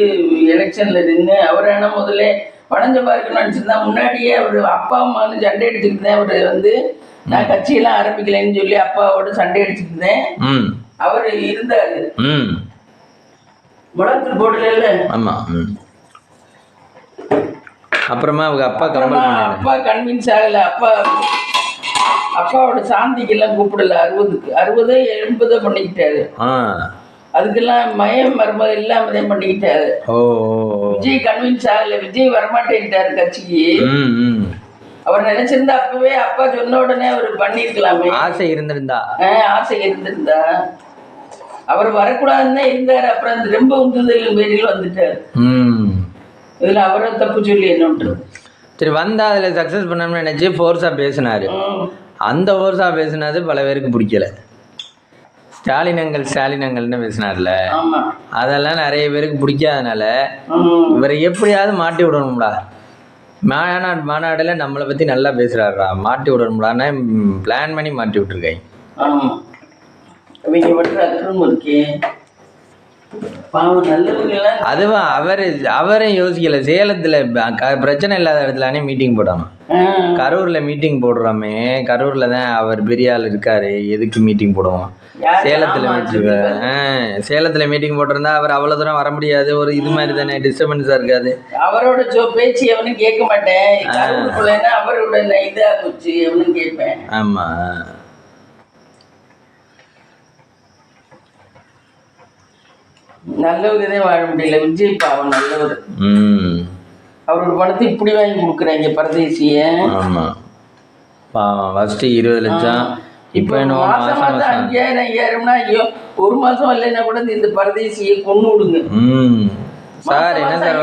B: எலெக்ஷன்ல நின்று அவர் ஆனா முதல்ல பணம் சம்பாதிக்கணும்னு நினைச்சிருந்தா முன்னாடியே அவர் அப்பா அம்மான்னு சண்டை அடிச்சுட்டு தான் அவர் வந்து நான் கட்சியெல்லாம் ஆரம்பிக்கலைன்னு சொல்லி அப்பாவோட சண்டை அடிச்சுட்டு இருந்தேன். அவர் இருந்தாரு, முளத்தில் போடல.
A: ஆமா. அப்புறமா அவங்க அப்பா
B: கன்வின்ஸ் ஆகல. அப்பாவோட சாந்திக்கெல்லாம் கூப்பிடல. 60 80 பண்ணிக்கிட்டாரு. அதுக்கெல்லாம் மயம் மருமக இல்லாம பண்ணிக்கிட்டாரு. விஜய் கன்வின்ஸ் ஆகல, விஜய் வரமாட்டேன்ட்டாரு கட்சிக்கு. அவர் நினைச்சிருந்தா அப்பவே அப்பா சொன்ன உடனே அவர் பண்ணிருக்கலாமே. ஆசை இருந்திருந்தா அவர் வரக்கூடாதுன்னு இருந்தாரு. அப்புறம் ரொம்ப உந்துதல் பேரில் வந்துட்டாரு. இதுல அவரை தப்பு சொல்லி என்ன
A: சரி வந்தா அதுல சக்சஸ் பண்ணணும்னு நினைச்சு ஃபோர்ஸா பேசினாரு. அந்த ஃபோர்ஸா பேசினது பல பேருக்கு பிடிக்கல. ஸ்டாலினங்கள்னு பேசினார்ல, அதெல்லாம் நிறைய பேருக்கு பிடிக்காதனால இவரை எப்படியாவது மாட்டி விடணும்டா, மாநாடுல நம்மளை பத்தி நல்லா பேசுறாருடா, மாட்டி விடணும்டான்னு பிளான் பண்ணி மாட்டி விட்டுருக்காங்க. அதுவும் அவரும் யோசிக்கல. சேலத்துல பிரச்சனை இல்லாத இடத்துல மீட்டிங் போடாம கரூர்ல மீட்டிங் போடுறோமே, கரூர்ல தான் அவர் பெரிய ஆள் இருக்காரு, எதுக்கு மீட்டிங் போடுவோம்? சேலத்துல மீட்டிங் போட்டிருந்தா அவர் அவ்வளவு தூரம் வர முடியாது. ஒரு இது மாதிரி தானே டிஸ்டர்பன்ஸா இருக்காது.
B: அவரோட பேச்சு எவனும் கேட்க மாட்டேன், அவரோட இதா போச்சு எவனும் கேட்பேன்.
A: ஆமா,
B: நல்லவரே வாழ முடியல. விஜய் பாவம் நல்லவர். அவரோட பணத்தை இப்படி வாங்கி கொடுக்குறாங்க பரதேசிய.
A: ஆமா, பாவம் ஃபர்ஸ்ட் 20 லட்சம், இப்போ
B: மாசம் 5000 ஐயோ, ஒரு மாசம் இல்லைன்னா கூட இந்த பரதேசியை கொண்டு விடுங்க.
A: சார் என்ன சார்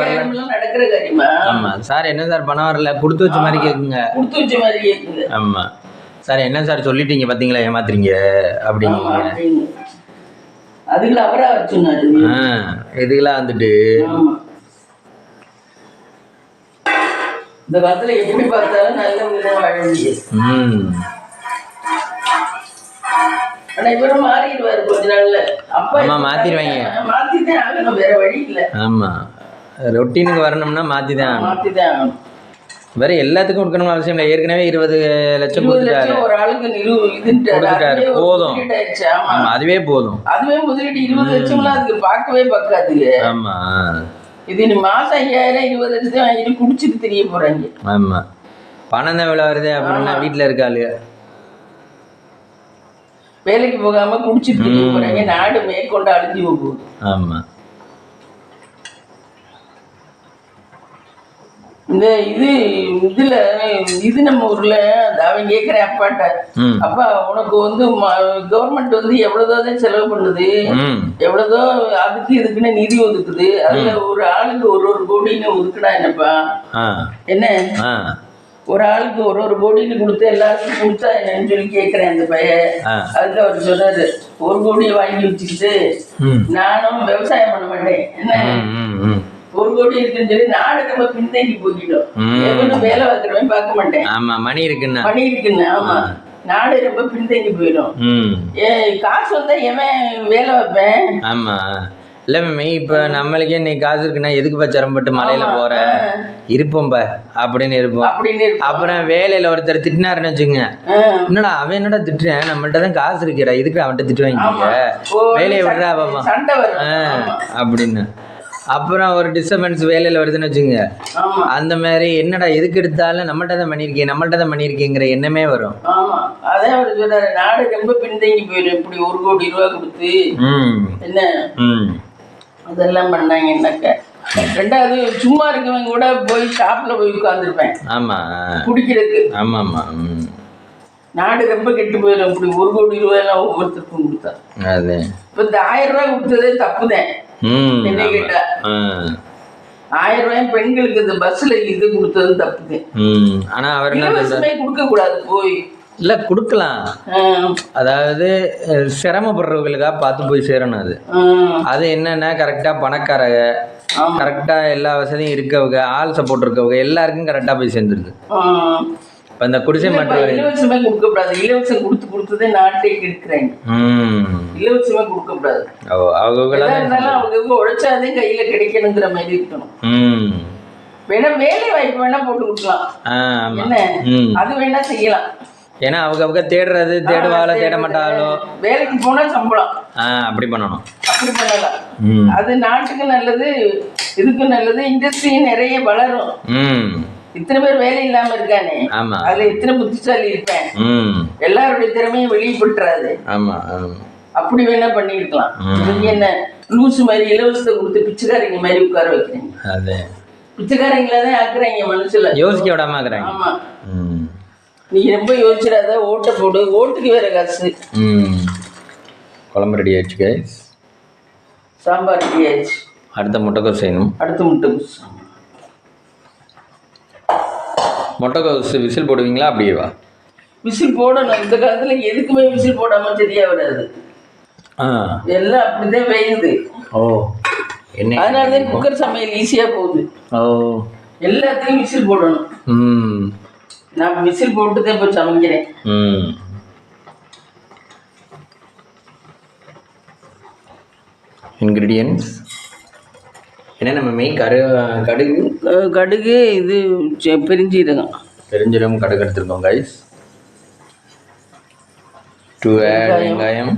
B: நடக்கிற காரியமா?
A: ஆமா சார், என்ன சார் பணம் வரல, கொடுத்து வச்ச மாதிரி கேக்குங்க. ஆமா சார், என்ன சார் சொல்லிட்டீங்க பாத்தீங்களா, ஏமாத்துறீங்க அப்படிங்க.
B: அதுல அவரா வச்சுனாரு.
A: இதுக்கெல்லாம் வந்துட்டு
B: இந்த காலத்துல எப்படி பார்த்தாலும் நல்ல வீட வாழ முடியாது. ஆனா இவரும் மாறிடுவாரு கொஞ்ச நாள்ல.
A: அப்பா மாத்திடுவாங்க,
B: மாத்திதான் ஆகணும், வேற வழி இல்ல.
A: ஆமா, ரொட்டீனுக்கு வரணும்னா மாத்திதான் ஆகணும். வேற எல்லாத்துக்கும் கொடுக்கணும் அவசியம் இல்லை. ஏற்கனவே 20 லட்சம் கொடுத்துட்டாரு
B: ஒரு ஆளுக்கு,
A: போதும். ஆமா, அதுவே போதும்.
B: அதுவே முதலீடு 20 லட்சம்லாம் அதுக்கு பார்க்கவே பார்க்காதுங்க.
A: ஆமா,
B: இது நீ மாசம் 5000 20 லட்சத்தையும் வாங்கிட்டு குடிச்சிட்டு தெரிய போறாங்க.
A: ஆமா, பணம் தான் விலை வருது அப்படின்னா வீட்டுல இருக்காளு
B: வேலைக்கு போகாம குடிச்சிட்டு தெரிய போறாங்க. நாடு மேற்கொண்டு அழிஞ்சு போகுது.
A: ஆமா,
B: இந்த இது நம்ம ஊர்ல அவன் கேட்கிறேன் அப்பாட்ட, அப்பா உனக்கு வந்து கவர்மெண்ட் வந்து எவ்வளவுதான் செலவு பண்ணுது, எவ்வளவுதோ அதுக்கு இதுக்குன்னு நிதி ஒதுக்குது, அதுல ஒரு ஆளுக்கு ஒரு கோடின்னு ஒதுக்குனா என்னப்பா என்ன, ஒரு ஆளுக்கு ஒரு கோடின்னு கொடுத்து எல்லாருக்கும் கொடுத்தா என்னன்னு சொல்லி கேட்கிறேன் அந்த பையன். அதுக்கு அவர் சொல்றாரு, 1 கோடியை வாங்கி வச்சுக்கிட்டு நானும் விவசாயம் பண்ண மாட்டேன், என்ன 1 கோடி இருக்குன்னு சொல்லி நாடு நம்ம பின்தங்கி போய்கிட்டோம். எவனும் வேலை பார்க்கறவன் பார்க்க மாட்டேன்.
A: ஆமா, மணி இருக்குன்னு.
B: ஆமா, நாடு ரொம்ப பின்தங்கி போயிடும். காசு வந்தா எவன் வேலை வைப்பேன்?
A: ஆமா, இல்ல மேம், இப்ப நம்மளுக்கே நீ காசு இருக்குன்னா எதுக்கு சிரமப்பட்டு மலையில போற, இருப்போம்பா அப்படின்னு இருப்போம். அப்புறம் வேலையில ஒருத்தர் திட்டினாருன்னு வச்சுங்க, என்னடா அவன் என்னடா திட்டுறேன், நம்மள்ட்ட தான் காசு இருக்கிறா, இதுக்கு அவன்கிட்ட திட்டு வாங்கிக்க, வேலையை விடுறா பாப்பா அப்படின்னு. அப்புறம் ஒரு டிஸ்டர்பன்ஸ் வேலையில் வருதுன்னு வச்சுங்க, அந்த மாதிரி என்னடா எதுக்கு எடுத்தாலும் நம்மள்ட்ட தான் பண்ணியிருக்கேங்கிற எண்ணமே வரும்.
B: ஆமா, அதே அவர் சொல்றாரு, நாடு ரொம்ப பின்தங்கி போயிடும். இப்படி 1 கோடி ரூபாய் கொடுத்து என்ன அதெல்லாம் பண்ணாங்க. என்னக்க 2வது சும்மா இருக்கவங்க கூட போய் ஷாப்ல போய் உட்கார்ந்துருப்பேன்.
A: ஆமா,
B: குடிக்கிறதுக்கு.
A: ஆமா ஆமா,
B: நாடு ரொம்ப கெட்டு போயிடும். இப்படி 1 கோடி ரூபாய் எல்லாம் ஒவ்வொருத்தருக்கும் கொடுத்தா.
A: அது
B: இப்ப இந்த 1000 ரூபாய் கொடுத்ததே தப்புதான். என்ன கேட்டா 1000 ரூபாய் பெண்களுக்கு இந்த பஸ்ல இது கொடுத்தது தப்புது.
A: ஆனா அவர்
B: கொடுக்க கூடாது. போய்
A: இல்ல கொடுக்கலாம், அதாவது சிரமப்படுறவங்களுக்காக பார்த்து போய் சேரணும். அது என்னன்னா கரெக்டா பணக்காரங்க, கரெக்டா எல்லா வசதியும் இருக்கவங்க, ஆள் சப்போர்ட் இருக்கவங்க எல்லாருக்கும் கரெக்டா போய் சேர்ந்துருது. இப்போ இந்த குடிசை மாற்று
B: இலவசமே கொடுக்கக்கூடாது. இலவசம் கொடுத்துதான் நாட்டை கெடுக்கிறாங்க. இலவசமே கொடுக்கக்கூடாது. இருந்தாலும் அவங்க உழைச்சாதே கையில கிடைக்கணுங்கிற மாதிரி இருக்கணும். வேணா வேலை வாய்ப்பு வேணா போட்டு கொடுக்கலாம். என்ன அது வேணா செய்யலாம்.
A: ஏன்னா அவங்க தேடுறது தேடுவாளோ தேட மாட்டாளோ.
B: வேலைக்கு போனா சம்பளம்
A: அப்படி பண்ணணும்.
B: அப்படி பண்ணலாம். அது நாட்டுக்கு நல்லது, இதுக்கு நல்லது. இண்டஸ்ட்ரியும் நிறைய வளரும். இத்தனை பேர் வேலை இல்லாம இருக்கானே, அதுல இத்தனை புத்திசாலி இருப்பேன். எல்லாருடைய திறமையும் வெளியப்பட்டுறாது. அப்படி வேணா பண்ணிருக்கலாம். நீங்க என்ன லூசு மாதிரி இலவசத்தை கொடுத்து பிச்சைக்காரங்க மாதிரி உட்கார வைக்கிறீங்க. பிச்சைக்காரங்களாதான் ஆக்குறாங்க, மனசுல யோசிக்க விடாம ஆக்குறாங்க. ஆமா, நீ ரொம்ப யோசிச்சிடாத, ஓட்டை போடு. ஓட்டுக்கு வேற காசு.
A: குழம்பு ரெடி ஆயிடுச்சு கைஸ்.
B: சாம்பார் ரெடி ஆயிடுச்சு.
A: அடுத்த முட்டைக்கோஸ் செய்யணும். முட்டைக்கோஸ் விசில் போடுவீங்களா? அப்படியேவா?
B: விசில் போடணும். இந்த காலத்துல எதுக்குமே விசில் போடாம சரியா வராது. எல்லாம் அப்படிதான் வேயுது. அதனாலதான் குக்கர் சமையல் ஈஸியா போகுது. எல்லாத்தையும் விசில் போடணும். நான் விசில் போட்டுதான் இப்ப சமைக்கிறேன்.
A: இன்கிரீடியன்ஸ் என்ன? நம்ம மெயின் கடுகு,
B: இது பெருஞ்சீரகம்,
A: கடுகு எடுத்துருக்கோம் கைஸ். 2 வெங்காயம்,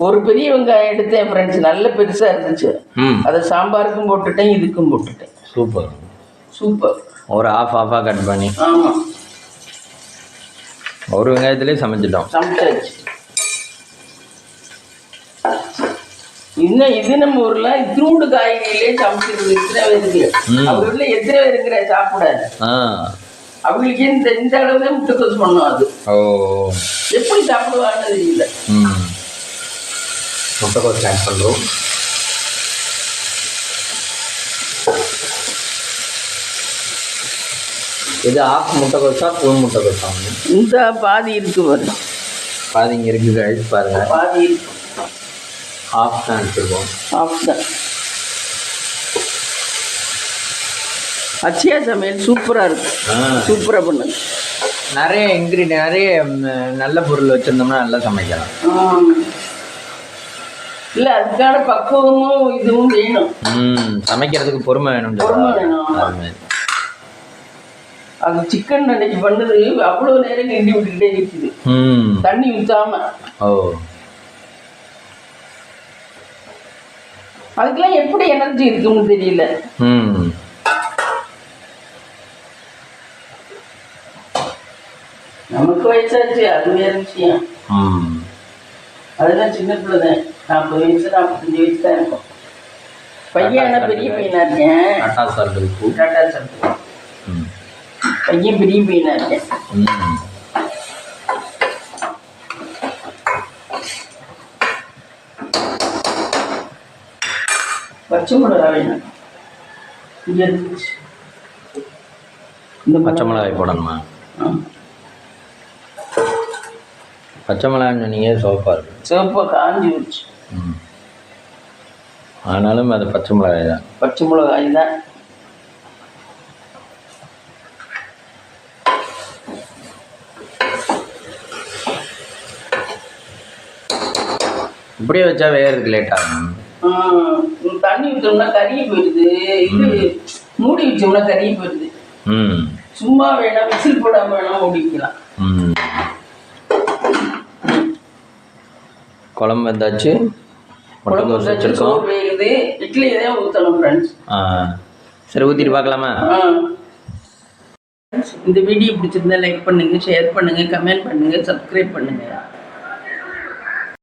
B: ஒரு பெரிய வெங்காயம் எடுத்தேன் ஃப்ரெண்ட்ஸ், நல்ல பெருசா இருந்துச்சு. அதை சாம்பாருக்கும் போட்டுட்டேன், இதுக்கும் போட்டுட்டேன். சூப்பர்.
A: ஒரு ஆஃபா கட் பண்ணி.
B: ஆமா,
A: ஒரு வெங்காயத்திலே சமைச்சாச்சு.
B: இன்னும் இது நம்ம ஊர்ல இத்தினூண்டு காய்கறியிலே சமைச்சிருக்கு. இத்தனை பேருக்கு அவங்க வீட்டுல எத்தனை பேர் இருக்கிற சாப்பிட, அவங்களுக்கு இந்த அளவுதான் முட்டைக்கோஸ் பண்ணும். அது எப்படி சாப்பிடுவாங்கன்னு தெரியல.
A: முட்டைக்கோஸ் ஆட் பண்றோம். இது ஆஃப் முட்டைக்கோஸா ஃபுல் முட்டைக்கோஸா?
B: இந்த பாதி இருக்கு பாருங்க.
A: பாதி இங்கே இருக்கு கைஸ், பாருங்க.
B: பாதி இருக்கு.
A: ஆஃப் தான் எடுத்துருக்கோம்.
B: ஆஃப் தான். அச்சியா சமையல் சூப்பராக இருக்கும். சூப்பராக பண்ணுங்க.
A: நிறைய நல்ல பொருள் வச்சுருந்தோம்னா நல்லா சமைக்கலாம்.
B: இல்லை, அதுக்கான பக்குவமும் இதுவும் வேணும்.
A: சமைக்கிறதுக்கு பொறுமை வேணும்.
B: அது சிக்கன் அன்னைக்கு பண்ணது அவ்வளோ நேரம் கிண்டி விட்டுக்கிட்டே இருக்குது, தண்ணி ஊற்றாம. அதுக்கெல்லாம் எப்படி எனர்ஜி இருக்குன்னு தெரியல. நமக்கு வயசாச்சு, அது வேற விஷயம். அதெல்லாம் சின்ன பிள்ளைதான். 40 வயசு 45 வயசு தான் இருக்கும். பையன் பெரிய பையனா இருக்கேன். பையன் பெரிய பையனா இருக்கேன். பச்சை மிளகாய் வேணும். இங்கே இருந்துச்சு.
A: இந்த பச்சை மிளகாய் போடணுமா? பச்சை மிளகாய் சொன்னீங்க, சிவப்பாக இருக்கு.
B: சிவப்பாக காஞ்சி வச்சு.
A: ஆனாலும் அது பச்சை மிளகாய் தான்.
B: பச்சை மிளகாய் தான்.
A: இப்படியே வச்சா வேகிறதுக்கு லேட் ஆகும்.
B: தண்ணி ஊற்றோம்னா கறி போயிடுது. இது மூடி வச்சோம்னா கறி போயிடுது. சும்மா வேணா விசில் போடாம வேணா மூடிக்கலாம்.
A: குழம்பு வந்தாச்சு.
B: வேகுது. இட்லி தான் ஊற்றணும் ஃப்ரெண்ட்ஸ்.
A: சரி, ஊற்றிட்டு பார்க்கலாமா?
B: இந்த வீடியோ பிடிச்சிருந்தா லைக் பண்ணுங்க, ஷேர் பண்ணுங்க, கமெண்ட் பண்ணுங்க, சப்ஸ்கிரைப் பண்ணுங்க.